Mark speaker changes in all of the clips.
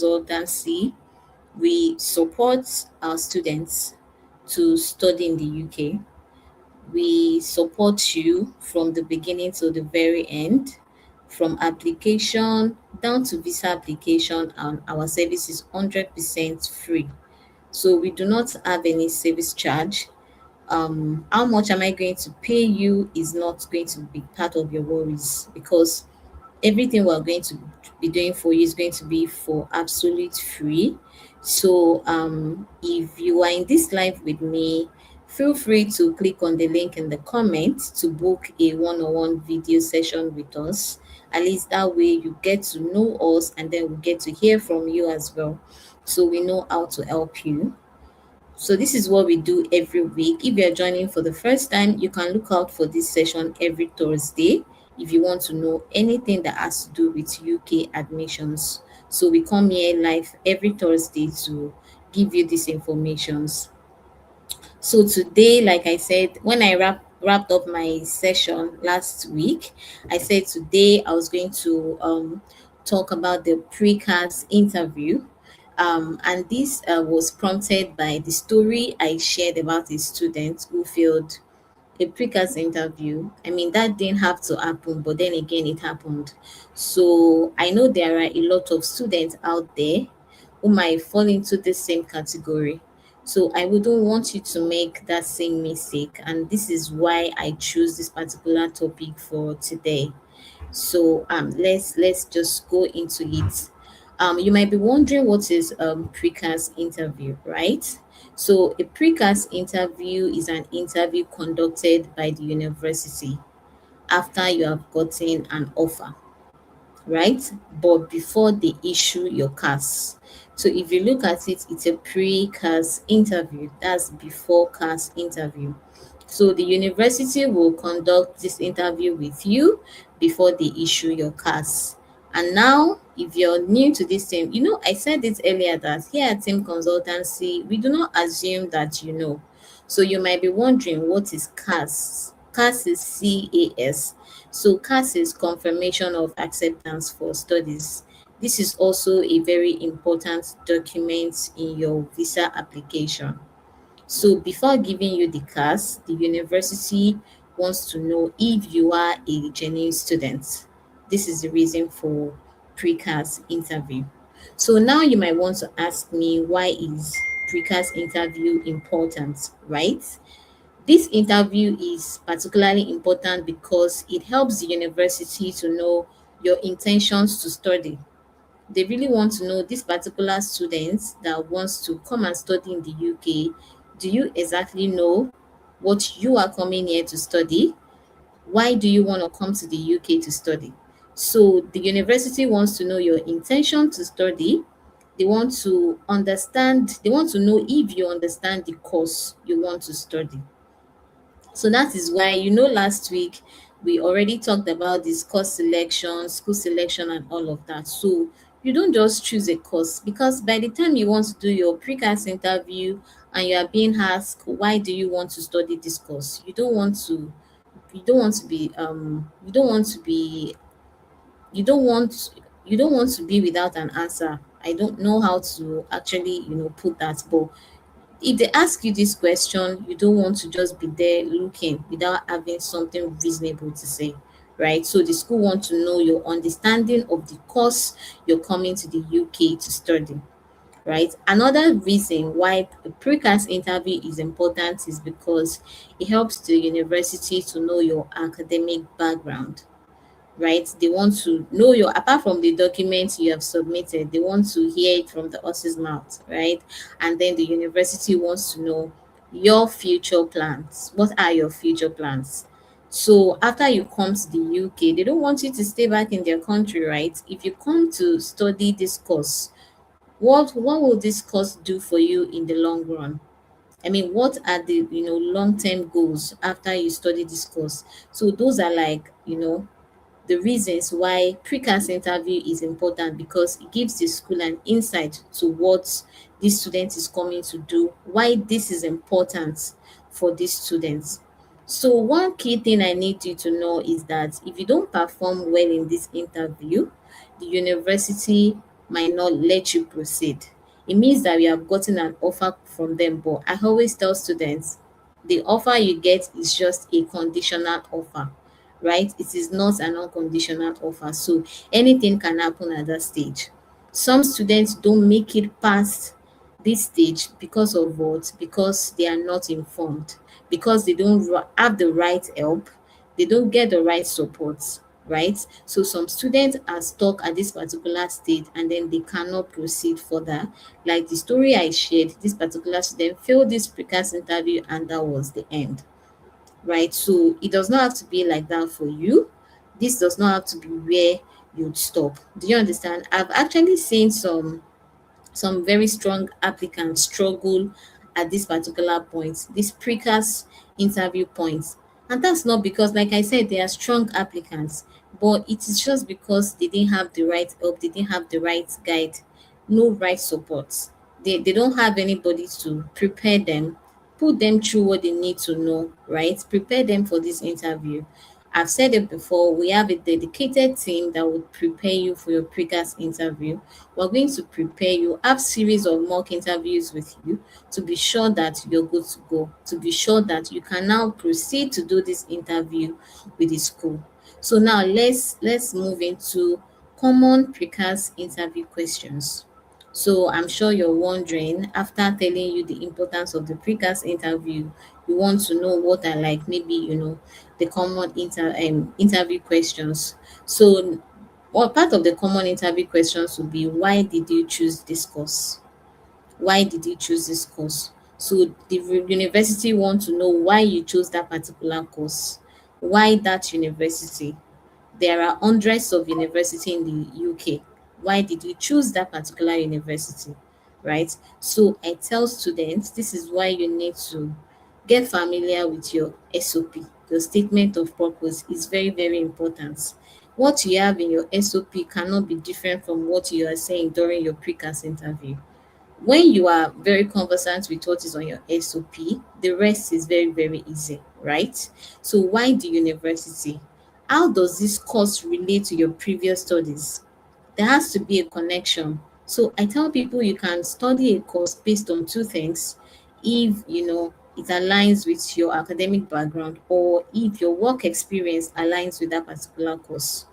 Speaker 1: Consultancy, we support our students to study in the UK. We support you from the beginning to the very end, from application down to visa application, and our service is 100% free. So we do not have any service charge. How much am I going to pay you is not going to be part of your worries, because everything we're going to be doing for you is going to be for absolute free. So if you are in this live with me, feel free to click on the link in the comments to book a one-on-one video session with us. At least that way you get to know us, and then we get to hear from you as well, so we know how to help you. So this is what we do every week. If you're joining for the first time, you can look out for this session every Thursday if you want to know anything that has to do with UK admissions. So we come here live every Thursday to give you these informations. So today, like I said, when I wrapped up my session last week, I said today I was going to talk about the precast interview. And this was prompted by the story I shared about a student who failed a precast interview. I mean, that didn't have to happen, but then again, it happened. So I know there are a lot of students out there who might fall into the same category. So I wouldn't want you to make that same mistake. And this is why I choose this particular topic for today. So let's just go into it. You might be wondering what is precast interview, right? So a precast interview is an interview conducted by the university after you have gotten an offer, right? But before they issue your CAS. So if you look at it, it's a pre-CAS interview. That's before CAS interview. So the university will conduct this interview with you before they issue your CAS. And now, if you're new to this team, I said it earlier that here at Team Consultancy, we do not assume that you know. So you might be wondering, what is CAS? CAS is CAS. So CAS is confirmation of acceptance for studies. This is also a very important document in your visa application. So before giving you the CAS, the university wants to know if you are a genuine student. This is the reason for pre-CAS interview. So now you might want to ask me, why is pre-CAS interview important, right? This interview is particularly important because it helps the university to know your intentions to study. They really want to know this particular student that wants to come and study in the UK. Do you exactly know what you are coming here to study? Why do you want to come to the UK to study? So the university wants to know your intention to study. They want to understand, they want to know if you understand the course you want to study. So that is why, last week we already talked about this course selection, school selection, and all of that. So you don't just choose a course, because by the time you want to do your precast interview and you are being asked, why do you want to study this course? You don't want you don't want to be without an answer. I don't know how to actually, put that, but if they ask you this question, you don't want to just be there looking without having something reasonable to say, right? So the school want to know your understanding of the course you're coming to the UK to study, right? Another reason why a precast interview is important is because it helps the university to know your academic background, right? They want to know your, apart from the documents you have submitted, they want to hear it from the horse's mouth, right? And then the university wants to know your future plans. What are your future plans? So after you come to the UK, they don't want you to stay back in their country, right? If you come to study this course, what will this course do for you in the long run? I mean, what are the long-term goals after you study this course? So those are, like, the reasons why precast interview is important, because it gives the school an insight to what this student is coming to do, why this is important for these students. So one key thing I need you to know is that if you don't perform well in this interview, the university might not let you proceed. It means that you have gotten an offer from them. But I always tell students, the offer you get is just a conditional offer, right? It is not an unconditional offer. So anything can happen at that stage. Some students don't make it past this stage because of what? Because they are not informed, because they don't have the right help, they don't get the right support, right? So some students are stuck at this particular stage and then they cannot proceed further. Like the story I shared, this particular student failed this precast interview and that was the end, right? So it does not have to be like that for you. This does not have to be where you'd stop. Do you understand? I've actually seen some very strong applicants struggle at this particular point, this precast interview point. And that's not because, like I said, they are strong applicants, but it is just because they didn't have the right help, they didn't have the right guide, no right support. They don't have anybody to prepare them, put them through what they need to know, right? Prepare them for this interview. I've said it before, we have a dedicated team that will prepare you for your precast interview. We're going to prepare you, have series of mock interviews with you to be sure that you're good to go, to be sure that you can now proceed to do this interview with the school. So now let's move into common precast interview questions. So I'm sure you're wondering, after telling you the importance of the precast interview, you want to know what are like maybe the common interview questions. So one part of the common interview questions would be, why did you choose this course? Why did you choose this course? So the university want to know why you chose that particular course. Why that university? There are hundreds of university in the UK. Why did you choose that particular university? Right? So I tell students, this is why you need to get familiar with your SOP. Your statement of purpose is very, very important. What you have in your SOP cannot be different from what you are saying during your precast interview. When you are very conversant with what is on your SOP, the rest is very, very easy, right? So why the university? How does this course relate to your previous studies? There has to be a connection. So I tell people you can study a course based on two things. If it aligns with your academic background, or if your work experience aligns with that particular course.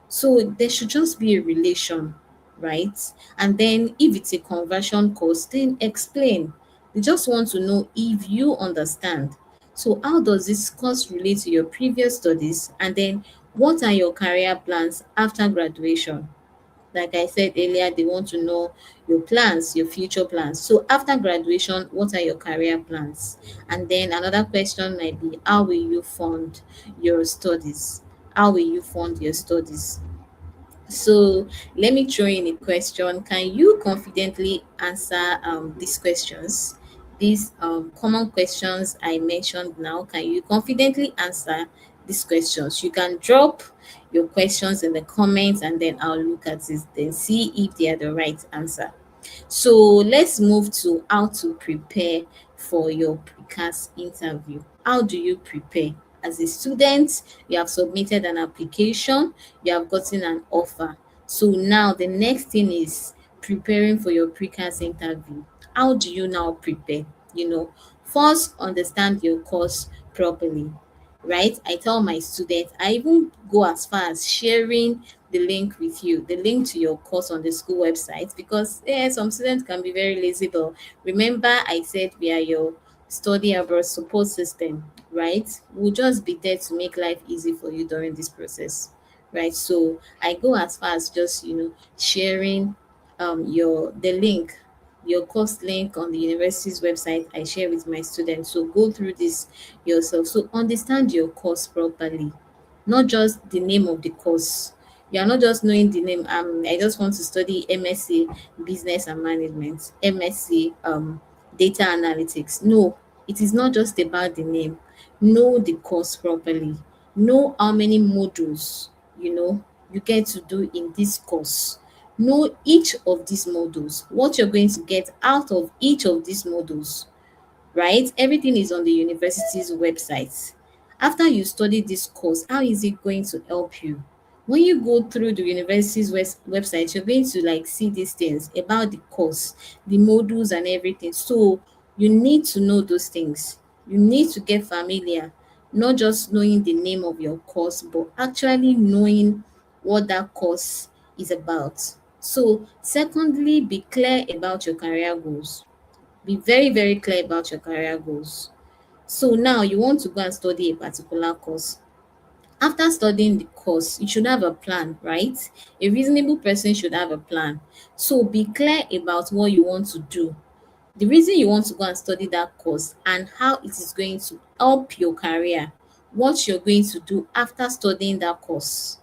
Speaker 1: So there should just be a relation, right? And then if it's a conversion course, then explain. They just want to know if you understand. So how does this course relate to your previous studies? And then what are your career plans after graduation? Like I said earlier, they want to know your plans, your future plans. So after graduation, what are your career plans? And then another question might be, how will you fund your studies? How will you fund your studies? So let me throw in a question. Can you confidently answer these questions? These common questions I mentioned now. Can you confidently answer these questions? You can drop your questions in the comments and then I'll look at it, then see if they are the right answer. So let's move to how to prepare for your precast interview. How do you prepare? As a student, you have submitted an application, you have gotten an offer. So now the next thing is preparing for your precast interview. How do you now prepare? First understand your course properly, right? I tell my students, I even go as far as sharing the link with you, the link to your course on the school website, because some students can be very lazy. But remember, I said we are your study abroad support system, right? We'll just be there to make life easy for you during this process, right? So I go as far as just sharing your the link, your course link on the university's website. I share with my students. So go through this yourself. So understand your course properly, not just the name of the course. You are not just knowing the name. I just want to study MSc Business and Management, MSc Data Analytics. No, it is not just about the name. Know the course properly. Know how many modules you get to do in this course. Know each of these modules, what you're going to get out of each of these modules, right? Everything is on the university's website. After you study this course, how is it going to help you? When you go through the university's website, you're going to like see these things about the course, the modules and everything. So you need to know those things. You need to get familiar, not just knowing the name of your course, but actually knowing what that course is about. So secondly, be clear about your career goals. Be very, very clear about your career goals. So now you want to go and study a particular course. After studying the course, you should have a plan, right? A reasonable person should have a plan. So be clear about what you want to do, the reason you want to go and study that course, and how it is going to help your career, what you're going to do after studying that course,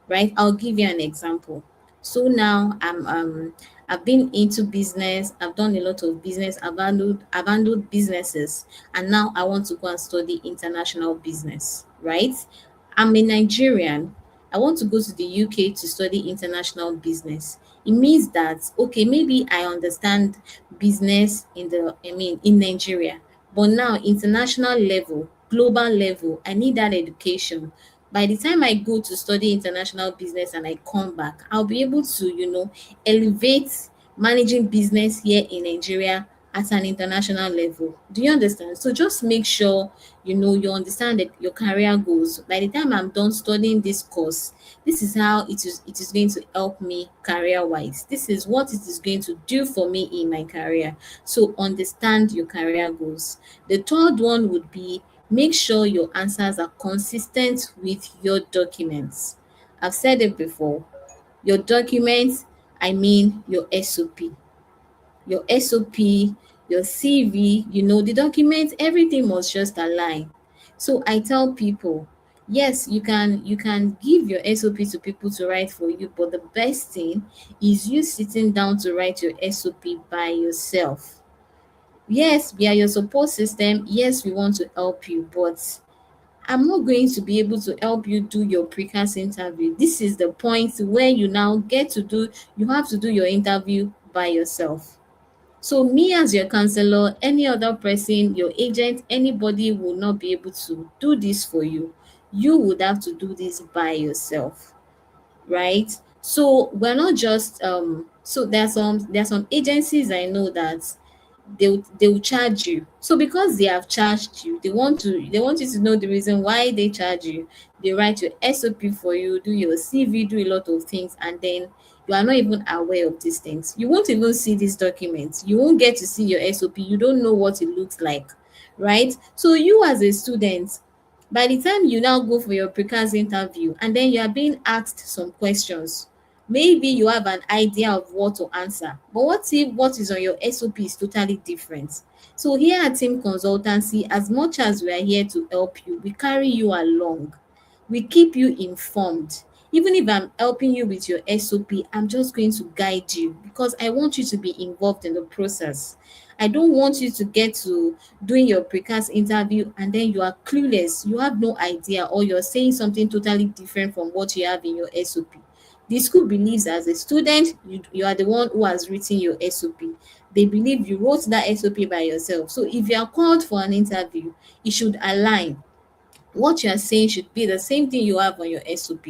Speaker 1: right? I'll give you an example. So now I've been into business, I've done a lot of business, I've handled businesses, and now I want to go and study international business, right? I'm a Nigerian. I want to go to the UK to study international business. It means that okay, maybe I understand business in Nigeria, but now international level, global level, I need that education. By the time I go to study international business and I come back, I'll be able to, elevate managing business here in Nigeria at an international level. Do you understand? So just make sure you understand that your career goals. By the time I'm done studying this course, this is how it is going to help me career wise. This is what it is going to do for me in my career. So understand your career goals. The third one would be, make sure your answers are consistent with your documents. I've said it before. Your documents, I mean your SOP. Your SOP, your CV, the document, everything must just align. So I tell people, yes, you can give your SOP to people to write for you, but the best thing is you sitting down to write your SOP by yourself. Yes, we are your support system. Yes, we want to help you, but I'm not going to be able to help you do your precast interview. This is the point where you have to do your interview by yourself. So me as your counselor, any other person, your agent, anybody will not be able to do this for you. You would have to do this by yourself, right? So we're not just so there's some agencies I know that they will charge you. So because they have charged you, they want you to know the reason why they charge you. They write your SOP for you, do your CV, do a lot of things, and then you are not even aware of these things. You won't even see these documents. You won't get to see your SOP. You don't know what it looks like, right? So you as a student, by the time you now go for your precast interview and then you are being asked some questions, maybe you have an idea of what to answer, but what if what is on your SOP is totally different? So here at Team Consultancy, as much as we are here to help you, we carry you along. We keep you informed. Even if I'm helping you with your SOP, I'm just going to guide you because I want you to be involved in the process. I don't want you to get to doing your precast interview and then you are clueless, you have no idea, or you're saying something totally different from what you have in your SOP. The school believes as a student, you are the one who has written your SOP. They believe you wrote that SOP by yourself. So if you are called for an interview, it should align. What you are saying should be the same thing you have on your SOP.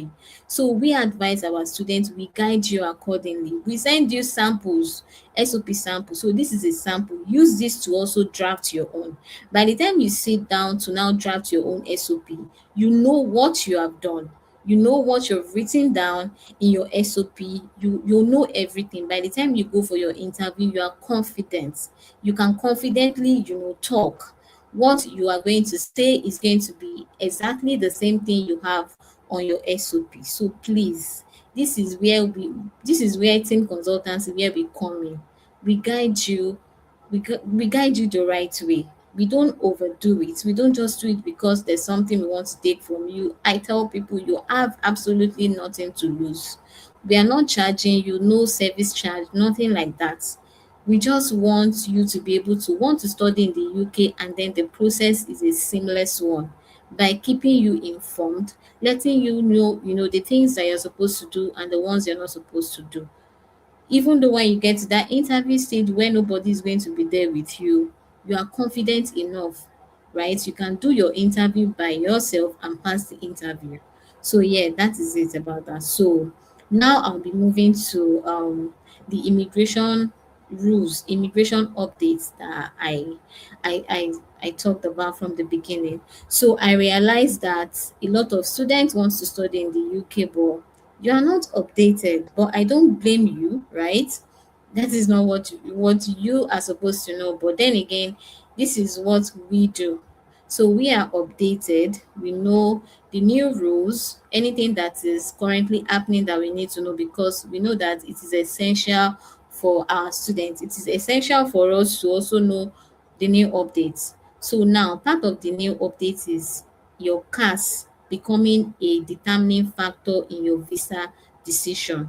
Speaker 1: So we advise our students, we guide you accordingly. We send you samples, SOP samples. So this is a sample. Use this to also draft your own. By the time you sit down to now draft your own SOP, you know what you have done. You know what you've written down in your SOP. You know everything. By the time you go for your interview, you are confident. You can confidently, talk. What you are going to say is going to be exactly the same thing you have on your SOP. So please, this is where team consultancy, where we come in. We guide you, we guide you the right way. We don't overdo it. We don't just do it because there's something we want to take from you. I tell people you have absolutely nothing to lose. We are not charging you, no service charge, nothing like that. We just want you to be able to want to study in the UK, and then the process is a seamless one by keeping you informed, letting you know the things that you're supposed to do and the ones you're not supposed to do. Even though when you get to that interview stage where nobody is going to be there with you, you are confident enough, right? You can do your interview by yourself and pass the interview. So yeah, that is it about that. So now I'll be moving to the immigration rules, immigration updates that I talked about from the beginning. So I realized that a lot of students want to study in the UK, but you are not updated. But I don't blame you, right? That is not what you are supposed to know. But then again, this is what we do. So we are updated. We know the new rules, anything that is currently happening that we need to know, because we know that it is essential for our students. It is essential for us to also know the new updates. So now part of the new updates is your CAS becoming a determining factor in your visa decision.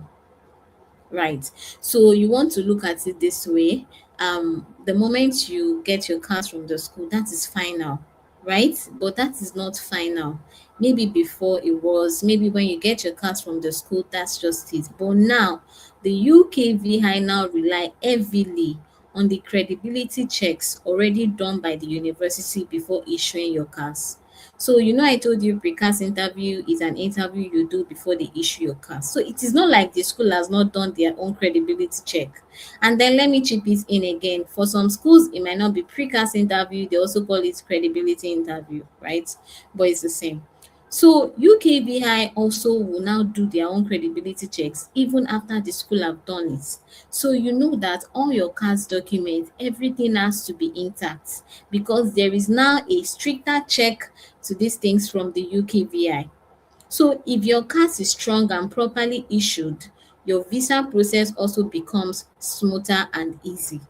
Speaker 1: Right. So you want to look at it this way. The moment you get your cards from the school, that is final, right? But that is not final. Maybe before it was, maybe when you get your cards from the school, that's just it. But now, the UKVI now rely heavily on the credibility checks already done by the university before issuing your cards. So I told you precast interview is an interview you do before they issue your cast. So it is not like the school has not done their own credibility check. And then let me chip it in again. For some schools, it might not be precast interview, they also call it credibility interview, right? But it's the same. So UKVI also will now do their own credibility checks even after the school have done it. So you know that all your CAS documents, everything has to be intact, because there is now a stricter check to these things from the UKVI. So if your CAS is strong and properly issued, your visa process also becomes smoother and easy,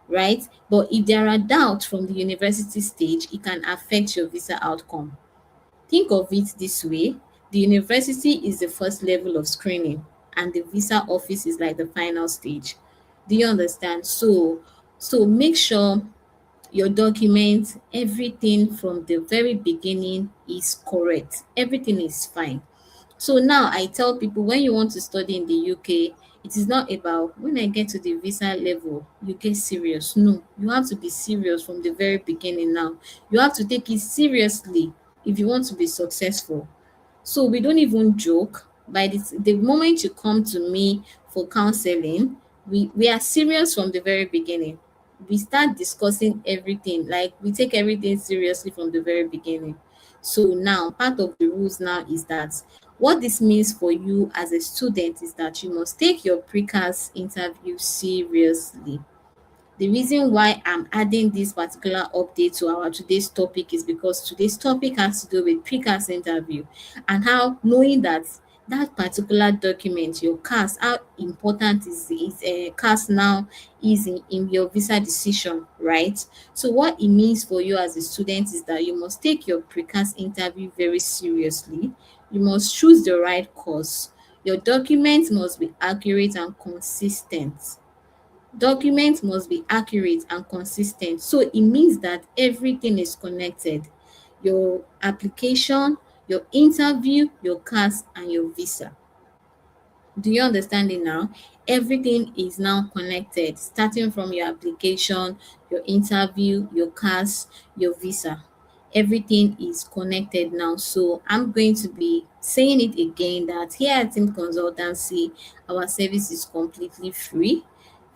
Speaker 1: right? But if there are doubts from the university stage, it can affect your visa outcome. Think of it this way: the university is the first level of screening and the visa office is like the final stage. Do you understand? So make sure your documents, everything from the very beginning is correct. Everything is fine. So now I tell people, when you want to study in the UK, it is not about when I get to the visa level, you get serious. No, you have to be serious from the very beginning now. You have to take it seriously if you want to be successful. So we don't even joke. By the moment you come to me for counseling, we are serious from the very beginning. We start discussing everything, like we take everything seriously from the very beginning. So now part of the rules now is that what this means for you as a student is that you must take your precast interview seriously. The reason why I'm adding this particular update to our today's topic is because today's topic has to do with precast interview, and how knowing that that particular document, your CAS, how important is CAS now is in your visa decision, right? So what it means for you as a student is that you must take your precast interview very seriously. You must choose the right course. Your documents must be accurate and consistent. Documents must be accurate and consistent. So it means that everything is connected: your application, your interview, your CAS, and your visa. Do you understand it now? Everything is now connected, starting from your application, your interview, your CAS, your visa. Everything is connected now. So I'm going to be saying it again that here at Team Consultancy, our service is completely free.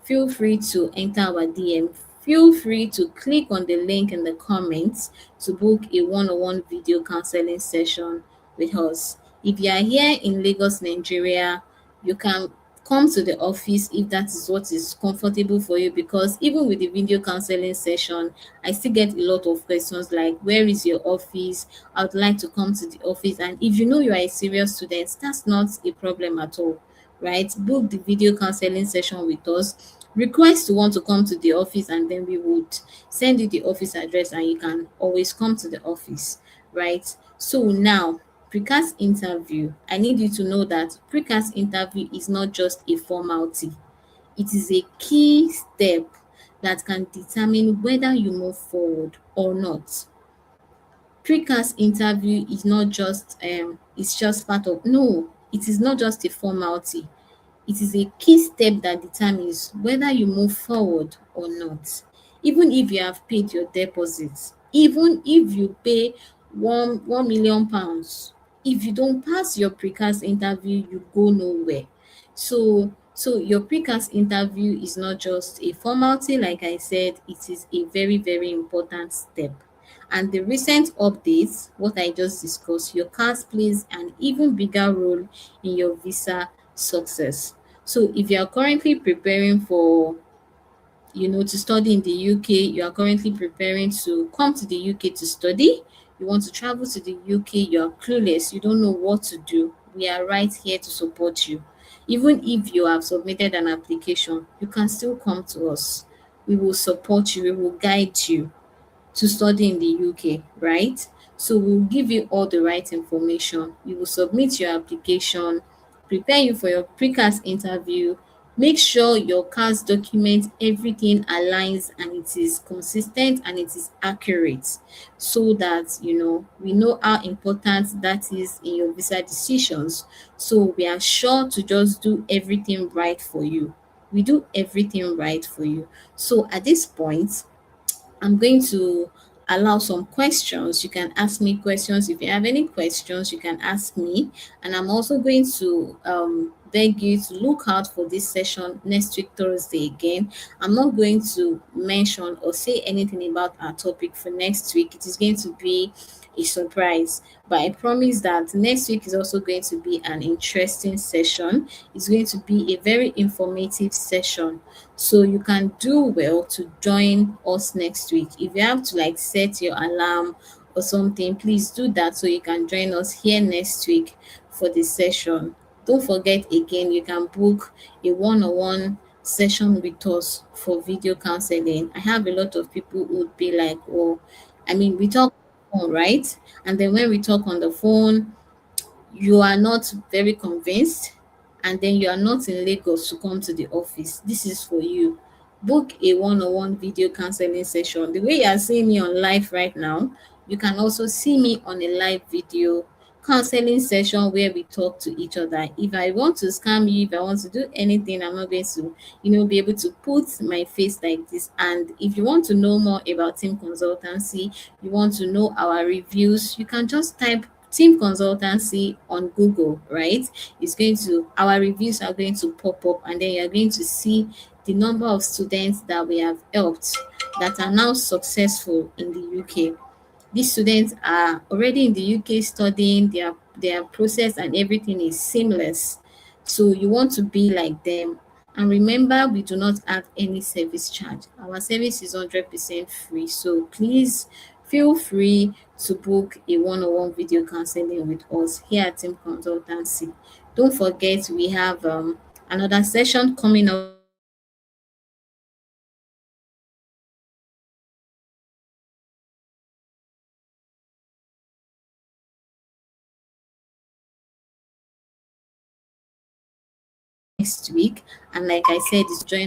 Speaker 1: Feel free to enter our DM. Feel free to click on the link in the comments to book a one-on-one video counseling session with us. If you are here in Lagos, Nigeria, you can come to the office if that is what is comfortable for you, because even with the video counseling session, I still get a lot of questions like, where is your office? I would like to come to the office. And if you know you are a serious student, that's not a problem at all, right? Book the video counseling session with us. Request to want to come to the office, and then we would send you the office address and you can always come to the office, right? So now, precast interview. I need you to know that precast interview is not just a formality. It is a key step that can determine whether you move forward or not. Precast interview is not just it's just part of, no, it is not just a formality. It is a key step that determines whether you move forward or not. Even if you have paid your deposit, even if you pay one million pounds, if you don't pass your precast interview, you go nowhere. So your precast interview is not just a formality, like I said, it is a very, very important step. And the recent updates, what I just discussed, your CAS plays an even bigger role in your visa success. So if you are currently preparing for, to study in the UK, you are currently preparing to come to the UK to study, you want to travel to the UK, you are clueless, you don't know what to do, we are right here to support you. Even if you have submitted an application, you can still come to us. We will support you, we will guide you to study in the UK, right? So we'll give you all the right information. You will submit your application, prepare you for your precast interview, make sure your CAS document, everything aligns and it is consistent and it is accurate, so that we know how important that is in your visa decisions. So we are sure to just do everything right for you. We do everything right for you. So at this point, I'm going to allow some questions. You can ask me questions. If you have any questions, you can ask me. And I'm also going to beg you to look out for this session next week, Thursday again. I'm not going to mention or say anything about our topic for next week. It is going to be a surprise. But I promise that next week is also going to be an interesting session. It's going to be a very informative session. So you can do well to join us next week. If you have to like set your alarm or something, please do that so you can join us here next week for the session. Don't forget again, you can book a one-on-one session with us for video counseling. I have a lot of people who would be like, oh, I mean, we talk on the phone, right? And then when we talk on the phone, you are not very convinced, and then you are not in Lagos to come to the office, this is for you. Book a one-on-one video counseling session. The way you are seeing me on live right now, you can also see me on a live video counseling session where we talk to each other. If I want to scam you, if I want to do anything, I'm not going to, be able to put my face like this. And if you want to know more about team consultancy, you want to know our reviews, you can just type team consultancy on Google, right? Our reviews are going to pop up, and then you're going to see the number of students that we have helped that are now successful in the UK. These students are already in the UK studying, their process and everything is seamless. So you want to be like them. And remember, we do not have any service charge. Our service is 100% free. So please feel free to book a one-on-one video counseling with us here at Team Consultancy. Don't forget, we have another session coming up next week. And like I said, it's join